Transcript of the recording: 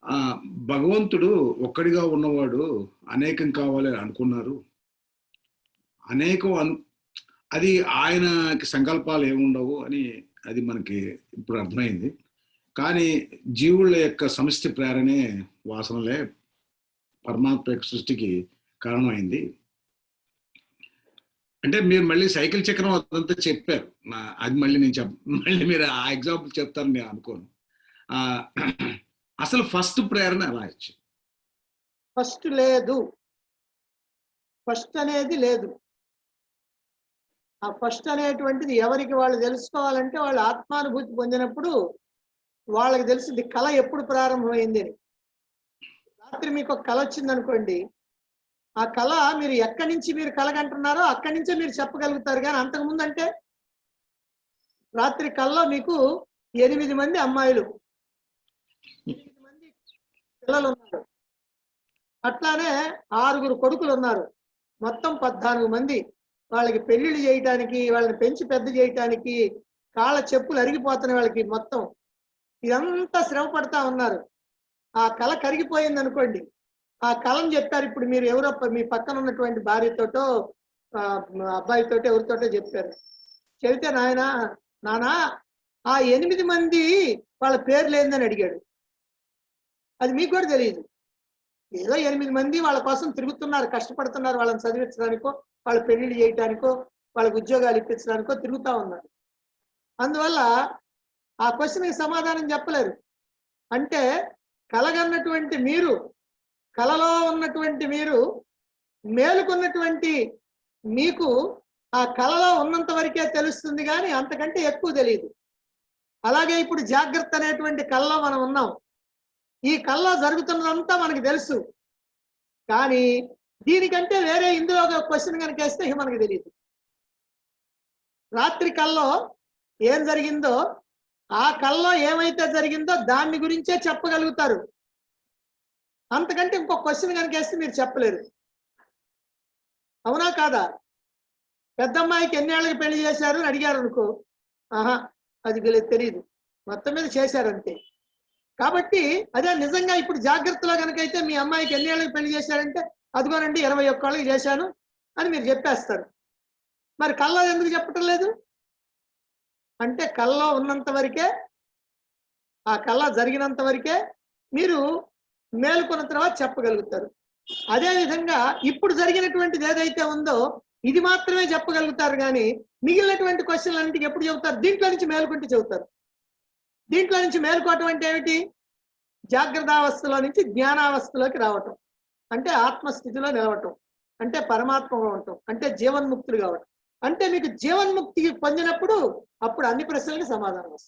ఆ! భగవంతుడు ఒక్కడిగా ఉన్నవాడు అనేకం కావాలని అనుకున్నారు. అనేకం అది ఆయనకి సంకల్పాలు ఏముండవు అని అది మనకి ఇప్పుడు అర్థమైంది. కానీ జీవుల యొక్క సమిష్టి ప్రేరణే వాసనలే పరమాత్మ యొక్క సృష్టికి కారణమైంది. అంటే మీరు మళ్ళీ సైకిల్ చక్రం అదంతా చెప్పారు. అది మళ్ళీ నేను మళ్ళీ మీరు ఆ ఎగ్జాంపుల్ చెప్తారని నేను అనుకోను. ఆహ్, అసలు ఫస్ట్ ప్రేరణ ఎలా వచ్చింది? ఫస్ట్ లేదు. ఫస్ట్ అనేది లేదు. ఆ ఫస్ట్ అనేటువంటిది ఎవరికి వాళ్ళు తెలుసుకోవాలంటే వాళ్ళు ఆత్మానుభూతి పొందినప్పుడు వాళ్ళకి తెలిసింది కళ ఎప్పుడు ప్రారంభమైంది అని. రాత్రి మీకు ఒక కళ వచ్చిందనుకోండి, ఆ కళ మీరు ఎక్కడి నుంచి మీరు కలగంటున్నారో అక్కడి నుంచే మీరు చెప్పగలుగుతారు. కానీ అంతకుముందు అంటే రాత్రి కల్లో మీకు 8 మంది అమ్మాయిలు, 8 మంది పిల్లలు ఉన్నారు. అట్లానే 6 కొడుకులు ఉన్నారు. మొత్తం 14 మంది. వాళ్ళకి పెళ్లిళ్ళు చేయటానికి, వాళ్ళని పెంచి పెద్ద చేయటానికి కాళ్ళ చెప్పులు అరిగిపోతున్నాయి వాళ్ళకి మొత్తం. ఇదంతా శ్రమ పడతా ఉన్నారు. ఆ కళ కరిగిపోయింది అనుకోండి. ఆ కళను చెప్పారు. ఇప్పుడు మీరు ఎవరో మీ పక్కన ఉన్నటువంటి భార్యతోటో అబ్బాయితోటో ఎవరితోటో చెప్పారు. చెబితే నానా ఆ 8 మంది వాళ్ళ పేర్లు ఏందని అడిగాడు. అది మీకు కూడా తెలియదు. ఏదో 8 మంది వాళ్ళ కోసం తిరుగుతున్నారు, కష్టపడుతున్నారు. వాళ్ళని చదివించడానికో, వాళ్ళ పెళ్లిళ్ళు చేయటానికో, వాళ్ళకి ఉద్యోగాలు ఇప్పించడానికో తిరుగుతా ఉన్నారు. అందువల్ల ఆ క్వశ్చన్కి సమాధానం చెప్పలేరు. అంటే కలగన్నటువంటి మీరు, కలలో ఉన్నటువంటి మీరు, మేలుకున్నటువంటి మీకు ఆ కలలో ఉన్నంత వరకే తెలుస్తుంది కానీ అంతకంటే ఎక్కువ తెలియదు. అలాగే ఇప్పుడు జాగ్రత్త అనేటువంటి కళలో మనం ఉన్నాం. ఈ కళలో జరుగుతున్నదంతా మనకి తెలుసు. కానీ దీనికంటే వేరే ఇందులో ఒక క్వశ్చన్ కనుక వేస్తే మనకు తెలియదు. రాత్రి కల్లో ఏం జరిగిందో, ఆ కల్లో ఏమైతే జరిగిందో దాన్ని గురించే చెప్పగలుగుతారు. అంతకంటే ఇంకో క్వశ్చన్ కనుక వేస్తే మీరు చెప్పలేరు. అవునా కాదా? పెద్దమ్మాయికి ఎన్నేళ్ళకి పెళ్లి చేశారు అని అడిగారు అనుకో, ఆహా అది తెలియదు, మొత్తం మీద చేశారంతే. కాబట్టి అదే నిజంగా ఇప్పుడు జాగ్రత్తలో కనుకైతే మీ అమ్మాయికి ఎన్నేళ్ళకి పెళ్లి చేశారంటే అదిగోనండి 21 చేశాను అని మీరు చెప్పేస్తారు. మరి కల్లో ఎందుకు చెప్పటం లేదు? అంటే కల్లో ఉన్నంత వరకే, ఆ కళ జరిగినంత వరకే మీరు మేలుకున్న తర్వాత చెప్పగలుగుతారు. అదేవిధంగా ఇప్పుడు జరిగినటువంటిది ఏదైతే ఉందో ఇది మాత్రమే చెప్పగలుగుతారు. కానీ మిగిలినటువంటి క్వశ్చన్లన్నింటికి ఎప్పుడు చెబుతారు? దీంట్లో నుంచి మేలుకుంటే చెబుతారు. దీంట్లో నుంచి మేలుకోవటం అంటే ఏమిటి? జాగ్రత్తావస్థలో నుంచి జ్ఞానావస్థలోకి రావటం, అంటే ఆత్మస్థితిలో నిలవటం, అంటే పరమాత్మగా ఉండటం, అంటే జీవన్ముక్తులు కావటం. అంటే మీకు జీవన్ముక్తి పొందినప్పుడు అప్పుడు అన్ని ప్రశ్నలకి సమాధానం వస్తుంది.